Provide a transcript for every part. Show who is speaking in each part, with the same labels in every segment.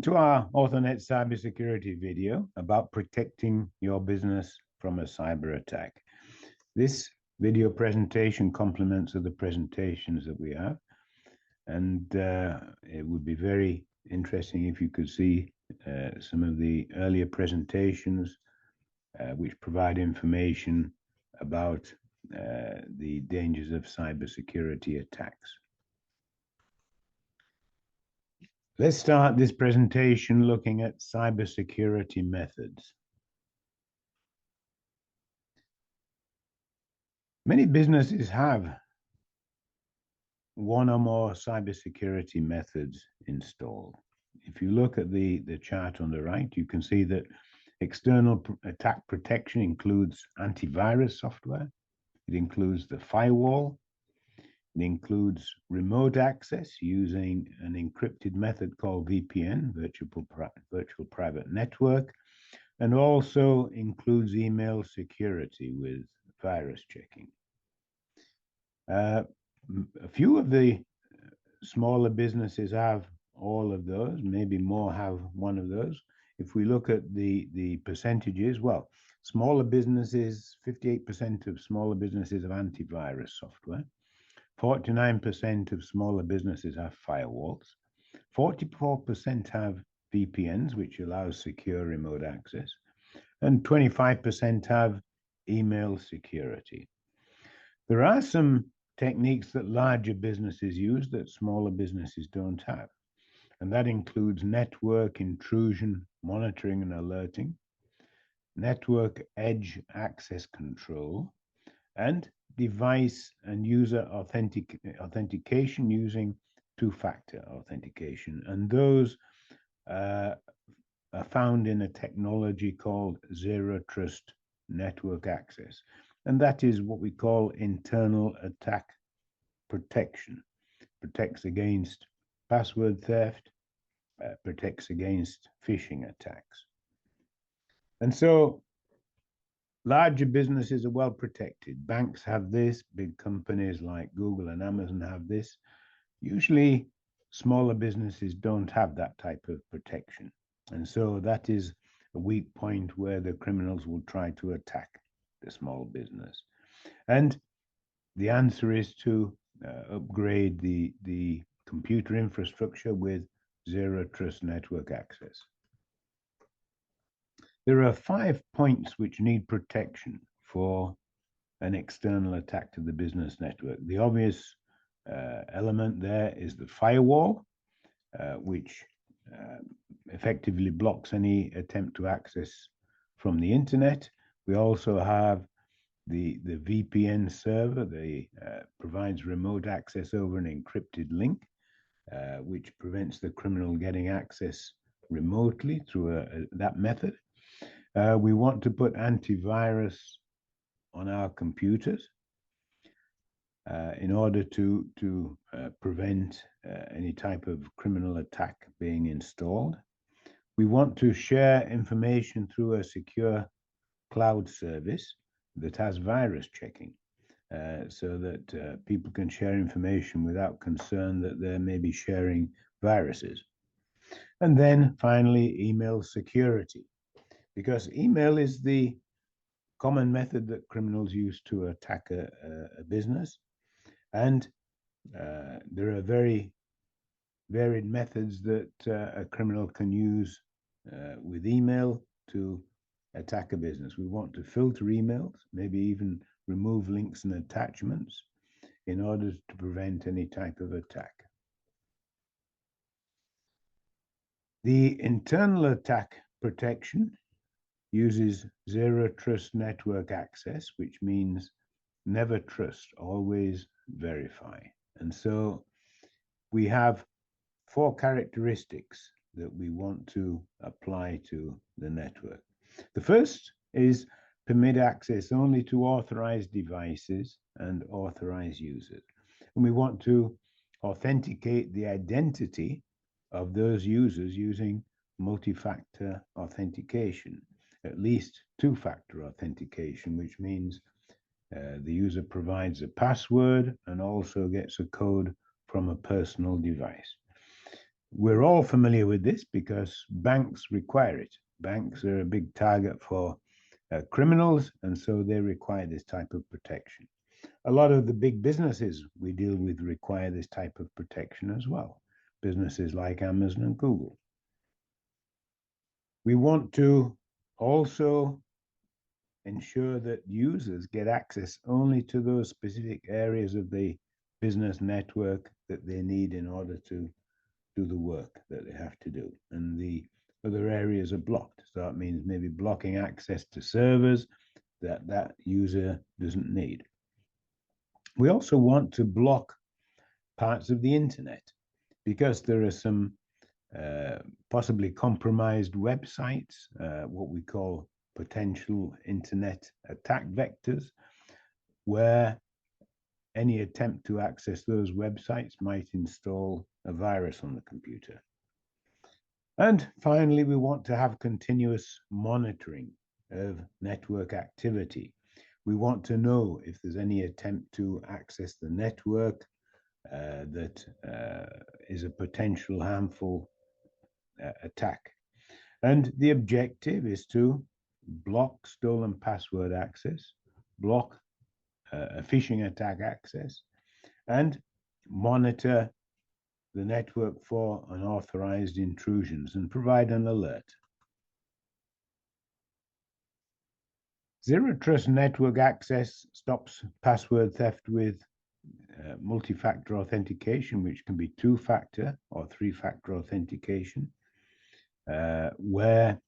Speaker 1: Welcome to our AuthorNet cybersecurity video about protecting your business from a cyber attack. This video presentation complements other presentations that we have, and it would be very interesting if you could see some of the earlier presentations which provide information about the dangers of cybersecurity attacks. Let's start this presentation looking at cybersecurity methods. Many businesses have one or more cybersecurity methods installed. If you look at the chart on the right, you can see that external attack protection includes antivirus software. It includes the firewall. It includes remote access using an encrypted method called VPN, virtual private network, and also includes email security with virus checking. A few of the smaller businesses have all of those, maybe more have one of those. If we look at the percentages, well, smaller businesses, 58% of smaller businesses have antivirus software. 49% of smaller businesses have firewalls. 44% have VPNs, which allows secure remote access. And 25% have email security. There are some techniques that larger businesses use that smaller businesses don't have. And that includes network intrusion monitoring and alerting, network edge access control, and device and user authentication using two-factor authentication. And those are found in a technology called zero trust network access. And that is what we call internal attack protection. Protects against password theft, protects against phishing attacks. And so larger businesses are well protected. Banks have this, big companies like Google and Amazon have this. Usually smaller businesses don't have that type of protection. And so that is a weak point where the criminals will try to attack the small business. And the answer is to upgrade the computer infrastructure with zero trust network access. There are 5 points which need protection for an external attack to the business network. The obvious element there is the firewall, which effectively blocks any attempt to access from the internet. We also have the VPN server that provides remote access over an encrypted link, which prevents the criminal getting access remotely through that method. We want to put antivirus on our computers in order to prevent any type of criminal attack being installed. We want to share information through a secure cloud service that has virus checking, so that people can share information without concern that they may be sharing viruses. And then finally, email security, because email is the common method that criminals use to attack a business. And there are very varied methods that a criminal can use with email to attack a business. We want to filter emails, maybe even remove links and attachments in order to prevent any type of attack. The internal attack protection uses zero trust network access, which means never trust, always verify. And so we have 4 characteristics that we want to apply to the network. The first is permit access only to authorized devices and authorized users. And we want to authenticate the identity of those users using multi-factor authentication, at least two-factor authentication, which means the user provides a password and also gets a code from a personal device. We're all familiar with this because banks require it. Banks are a big target for criminals, and so they require this type of protection. A lot of the big businesses we deal with require this type of protection as well. Businesses like Amazon and Google. We want to also ensure that users get access only to those specific areas of the business network that they need in order to do the work that they have to do. And the other areas are blocked. So that means maybe blocking access to servers that that user doesn't need. We also want to block parts of the internet because there are some possibly compromised websites, what we call potential internet attack vectors, where any attempt to access those websites might install a virus on the computer. And finally, we want to have continuous monitoring of network activity. We want to know if there's any attempt to access the network that is a potential harmful attack. And the objective is to block stolen password access, block a phishing attack access, and monitor the network for unauthorized intrusions and provide an alert. Zero Trust Network Access stops password theft with multi-factor authentication, which can be two-factor or three-factor authentication, where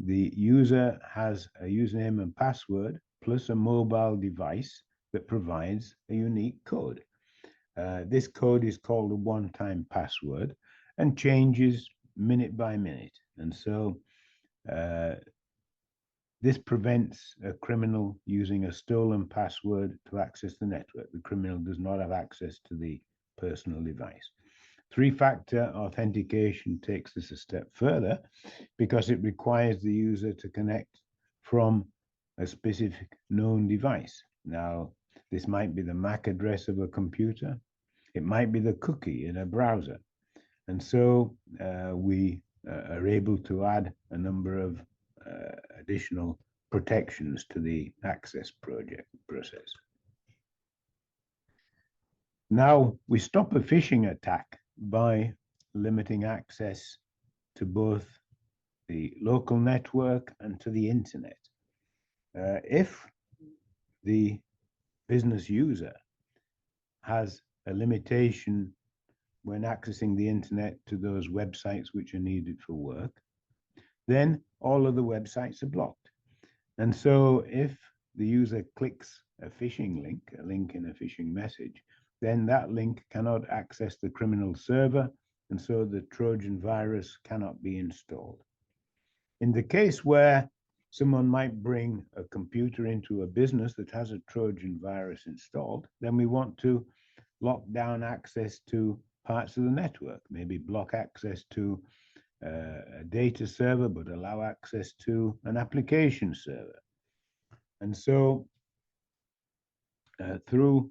Speaker 1: the user has a username and password plus a mobile device that provides a unique code. This code is called a one-time password and changes minute by minute. And so this prevents a criminal using a stolen password to access the network. The criminal does not have access to the personal device. Three-factor authentication takes this a step further because it requires the user to connect from a specific known device. Now, this might be the MAC address of a computer. It might be the cookie in a browser. And so we are able to add a number of additional protections to the access process. Now, we stop a phishing attack by limiting access to both the local network and to the internet. If the business user has a limitation when accessing the internet to those websites which are needed for work, then all of the websites are blocked. And so if the user clicks a phishing link, a link in a phishing message, then that link cannot access the criminal server, and so the Trojan virus cannot be installed. In the case where someone might bring a computer into a business that has a Trojan virus installed, then we want to lock down access to parts of the network, maybe block access to a data server, but allow access to an application server. And so through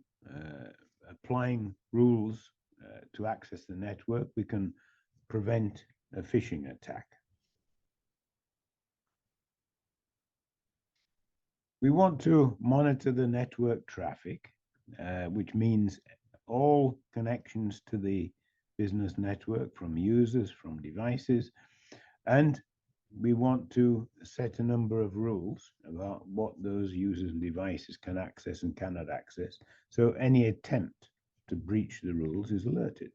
Speaker 1: applying rules to access the network, we can prevent a phishing attack. We want to monitor the network traffic, which means all connections to the business network from users, from devices, and we want to set a number of rules about what those users and devices can access and cannot access. So any attempt to breach the rules is alerted.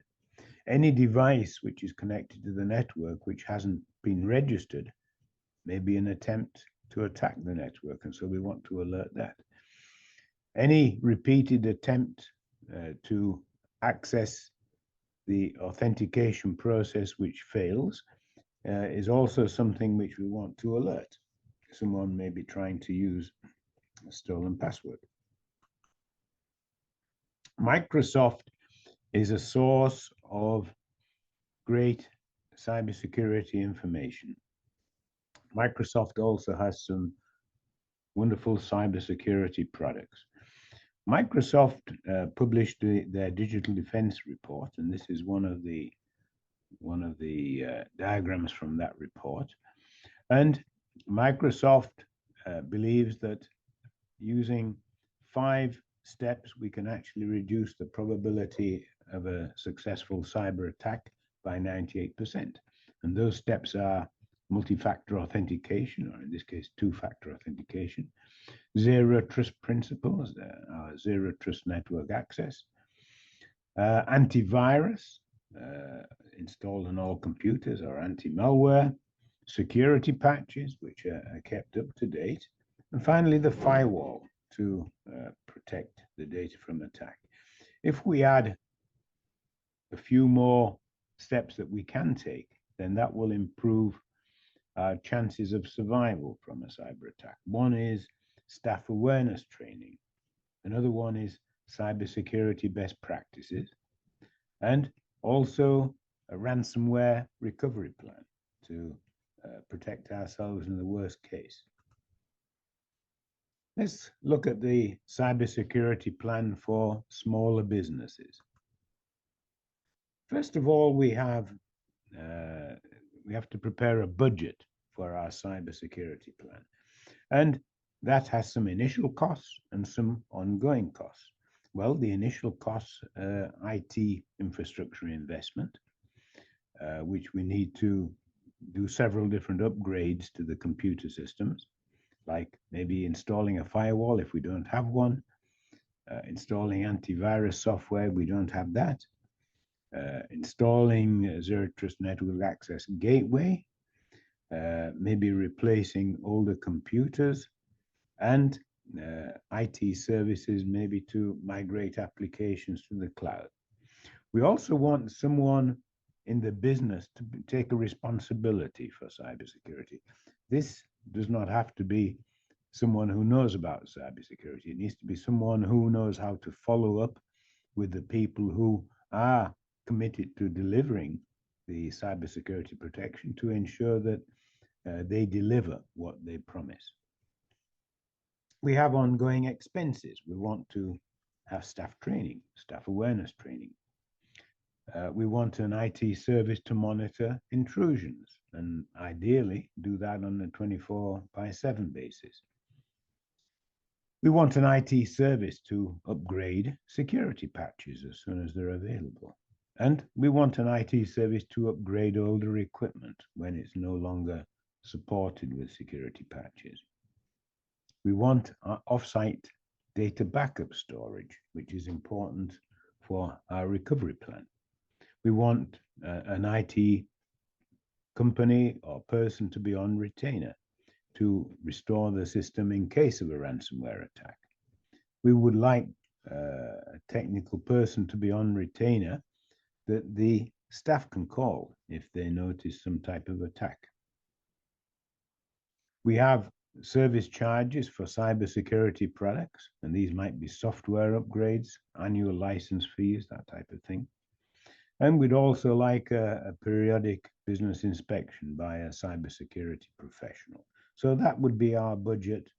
Speaker 1: Any device which is connected to the network which hasn't been registered may be an attempt to attack the network, and so we want to alert that. Any repeated attempt to access the authentication process which fails is also something which we want to alert. Someone may be trying to use a stolen password. Microsoft is a source of great cybersecurity information. Microsoft also has some wonderful cybersecurity products. Microsoft published their digital defense report, and this is one of the diagrams from that report. And Microsoft believes that using 5 steps, we can actually reduce the probability of a successful cyber attack by 98%. And those steps are multi-factor authentication, or in this case, 2-factor authentication, zero trust principles, zero trust network access, antivirus installed on all computers, or anti-malware, security patches, which are kept up to date, and finally the firewall to protect the data from attack. If we add a few more steps that we can take, then that will improve our chances of survival from a cyber attack. One is staff awareness training. Another one is cybersecurity best practices, and also a ransomware recovery plan to protect ourselves in the worst case. Let's look at the cybersecurity plan for smaller businesses. First of all, we have to prepare a budget for our cybersecurity plan, and that has some initial costs and some ongoing costs. Well, the initial costs, IT infrastructure investment, which we need to do several different upgrades to the computer systems, like maybe installing a firewall if we don't have one, installing antivirus software, we don't have that, installing zero trust network access gateway, maybe replacing older computers, and IT services, maybe to migrate applications to the cloud. We also want someone in the business to take a responsibility for cybersecurity. This does not have to be someone who knows about cybersecurity. It needs to be someone who knows how to follow up with the people who are committed to delivering the cybersecurity protection to ensure that they deliver what they promise. We have ongoing expenses. We want to have staff training, staff awareness training. We want an IT service to monitor intrusions, and ideally do that on a 24/7 basis. We want an IT service to upgrade security patches as soon as they're available. And we want an IT service to upgrade older equipment when it's no longer supported with security patches. We want off-site data backup storage, which is important for our recovery plan. We want an IT company or person to be on retainer to restore the system in case of a ransomware attack. We would like a technical person to be on retainer that the staff can call if they notice some type of attack. We have service charges for cybersecurity products, and these might be software upgrades, annual license fees, that type of thing. And we'd also like a periodic business inspection by a cybersecurity professional. So that would be our budget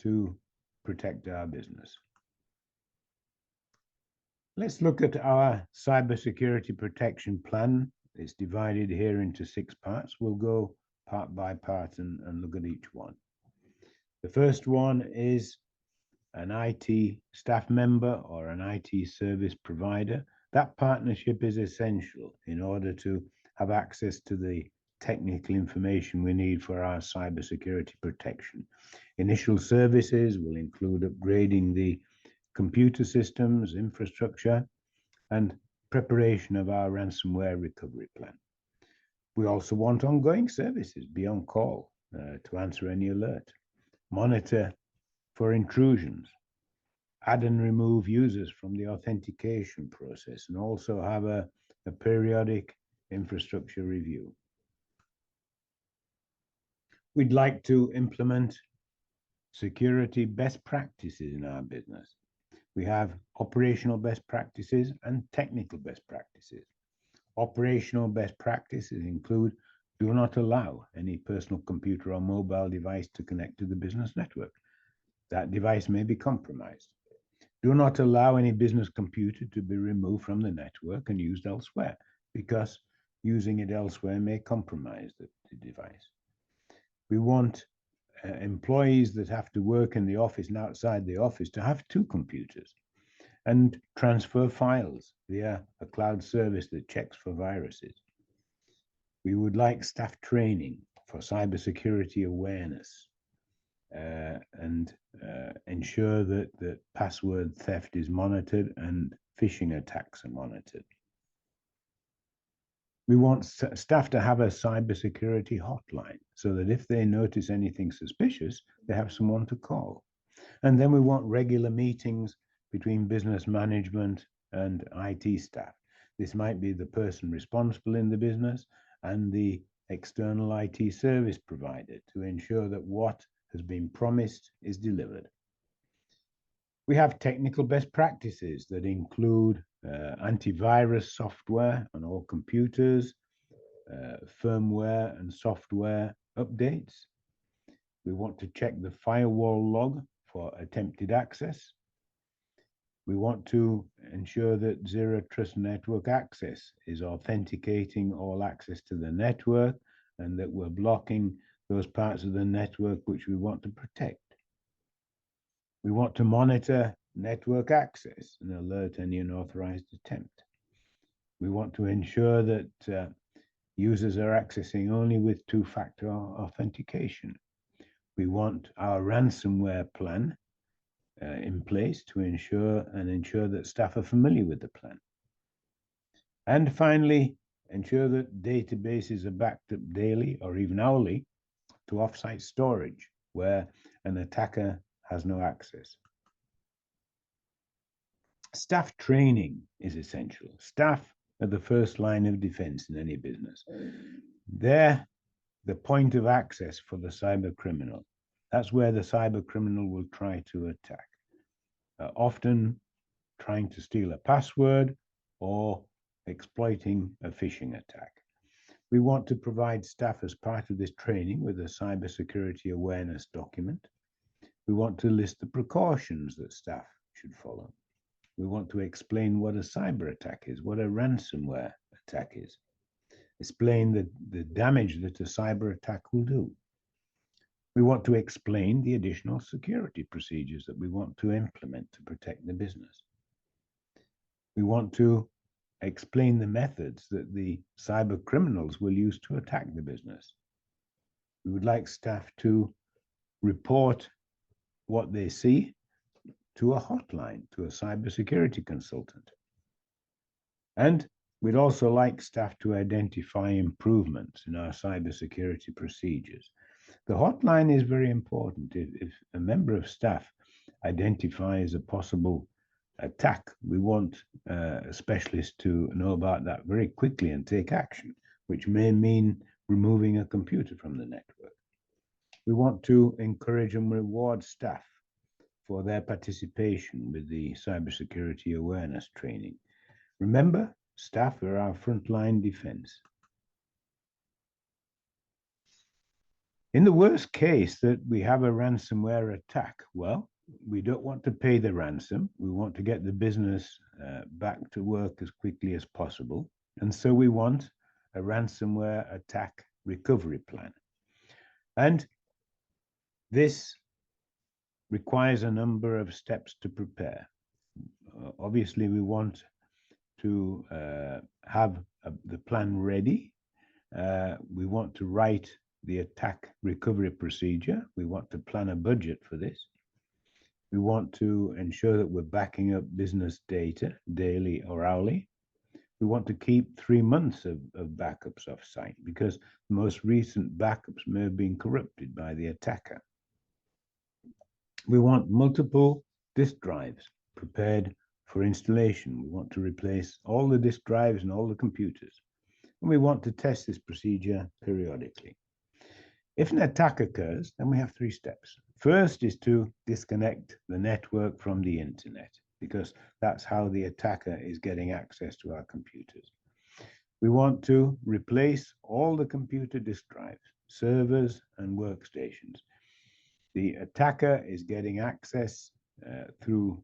Speaker 1: to protect our business. Let's look at our cybersecurity protection plan. It's divided here into 6 parts. We'll go part by part and look at each one. The first one is an IT staff member or an IT service provider. That partnership is essential in order to have access to the technical information we need for our cybersecurity protection. Initial services will include upgrading the computer systems, infrastructure, and preparation of our ransomware recovery plan. We also want ongoing services, be on call to answer any alert, monitor for intrusions, add and remove users from the authentication process, and also have a periodic infrastructure review. We'd like to implement security best practices in our business. We have operational best practices and technical best practices. Operational best practices include: do not allow any personal computer or mobile device to connect to the business network. That device may be compromised. Do not allow any business computer to be removed from the network and used elsewhere, because using it elsewhere may compromise the device. We want employees that have to work in the office and outside the office to have two computers and transfer files via a cloud service that checks for viruses. We would like staff training for cybersecurity awareness and ensure that password theft is monitored and phishing attacks are monitored. We want staff to have a cybersecurity hotline so that if they notice anything suspicious, they have someone to call. And then we want regular meetings between business management and IT staff. This might be the person responsible in the business and the external IT service provider to ensure that what has been promised is delivered. We have technical best practices that include antivirus software on all computers, firmware and software updates. We want to check the firewall log for attempted access. We want to ensure that Zero Trust Network Access is authenticating all access to the network and that we're blocking those parts of the network which we want to protect. We want to monitor network access and alert any unauthorized attempt. We want to ensure that users are accessing only with two-factor authentication. We want our ransomware plan in place to ensure that staff are familiar with the plan. And finally, ensure that databases are backed up daily or even hourly to offsite storage where an attacker has no access. Staff training is essential. Staff are the first line of defense in any business. They're the point of access for the cyber criminal. That's where the cyber criminal will try to attack, often trying to steal a password or exploiting a phishing attack. We want to provide staff as part of this training with a cybersecurity awareness document. We want to list the precautions that staff should follow. We want to explain what a cyber attack is, what a ransomware attack is. Explain the damage that a cyber attack will do. We want to explain the additional security procedures that we want to implement to protect the business. We want to explain the methods that the cyber criminals will use to attack the business. We would like staff to report what they see to a hotline, to a cybersecurity consultant. And we'd also like staff to identify improvements in our cybersecurity procedures. The hotline is very important. If a member of staff identifies a possible attack, we want a specialist to know about that very quickly and take action, which may mean removing a computer from the network. We want to encourage and reward staff for their participation with the cybersecurity awareness training. Remember, staff are our frontline defense. In the worst case that we have a ransomware attack, well, we don't want to pay the ransom. We want to get the business back to work as quickly as possible. And so we want a ransomware attack recovery plan. And this requires a number of steps to prepare. Obviously, we want to have the plan ready. We want to write the attack recovery procedure. We want to plan a budget for this. We want to ensure that we're backing up business data daily or hourly. We want to keep 3 months of backups off-site because the most recent backups may have been corrupted by the attacker. We want multiple disk drives prepared for installation. We want to replace all the disk drives and all the computers. And we want to test this procedure periodically. If an attack occurs, then we have 3 steps. First is to disconnect the network from the internet, because that's how the attacker is getting access to our computers. We want to replace all the computer disk drives, servers, and workstations. The attacker is getting access through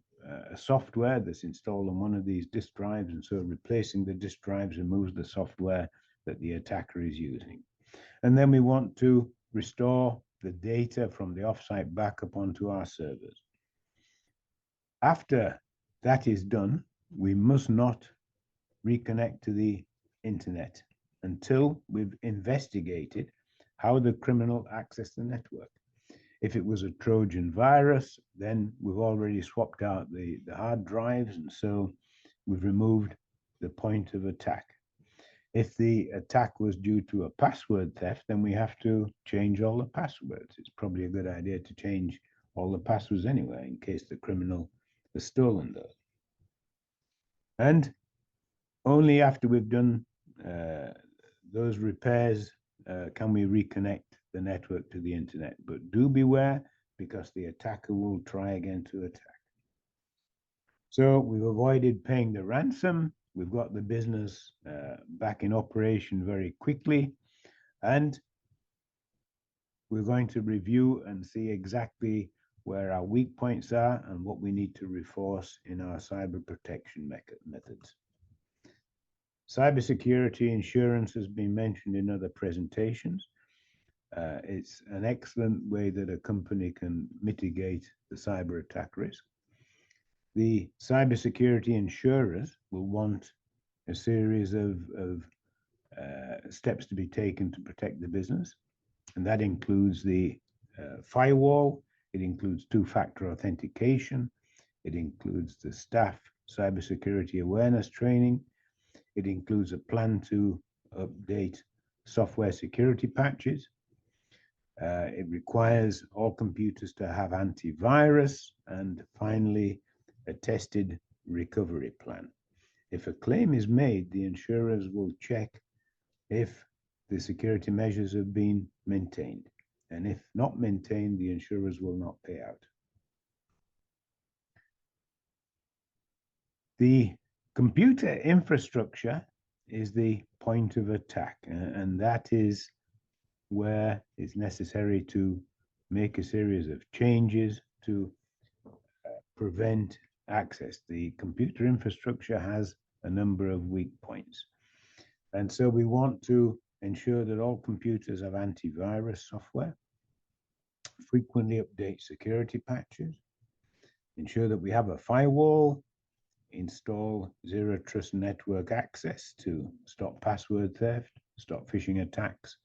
Speaker 1: a software that's installed on one of these disk drives, and so replacing the disk drives removes the software that the attacker is using. And then we want to restore the data from the offsite backup onto our servers. After that is done, we must not reconnect to the internet until we've investigated how the criminal accessed the network. If it was a Trojan virus, then we've already swapped out the hard drives, and so we've removed the point of attack. If the attack was due to a password theft, then we have to change all the passwords. It's probably a good idea to change all the passwords anyway, in case the criminal has stolen those. And only after we've done those repairs can we reconnect the network to the internet. But do beware, because the attacker will try again to attack. So we've avoided paying the ransom. We've got the business back in operation very quickly. And we're going to review and see exactly where our weak points are and what we need to reinforce in our cyber protection methods. Cybersecurity insurance has been mentioned in other presentations. It's an excellent way that a company can mitigate the cyber attack risk. The cybersecurity insurers will want a series of steps to be taken to protect the business, and that includes the firewall, it includes two-factor authentication, it includes the staff cybersecurity awareness training, it includes a plan to update software security patches. It requires all computers to have antivirus, and finally, a tested recovery plan. If a claim is made, the insurers will check if the security measures have been maintained. And if not maintained, the insurers will not pay out. The computer infrastructure is the point of attack, and that is where it's necessary to make a series of changes to prevent access. The computer infrastructure has a number of weak points. And so we want to ensure that all computers have antivirus software, frequently update security patches, ensure that we have a firewall, install zero trust network access to stop password theft, stop phishing attacks,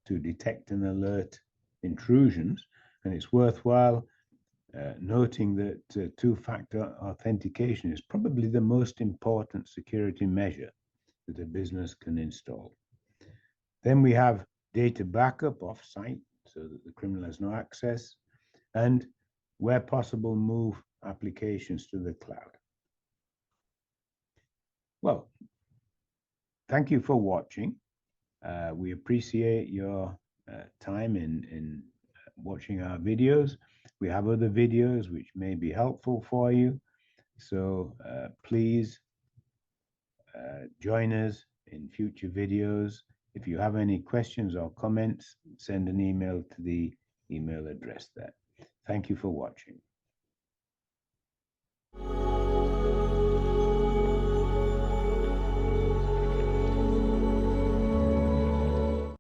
Speaker 1: to detect and alert intrusions. And it's worthwhile noting that two-factor authentication is probably the most important security measure that a business can install. Then we have data backup off-site so that the criminal has no access, and where possible, move applications to the cloud. Well, thank you for watching. We appreciate your time in watching our videos. We have other videos which may be helpful for you. So please join us in future videos. If you have any questions or comments, send an email to the email address there. Thank you for watching.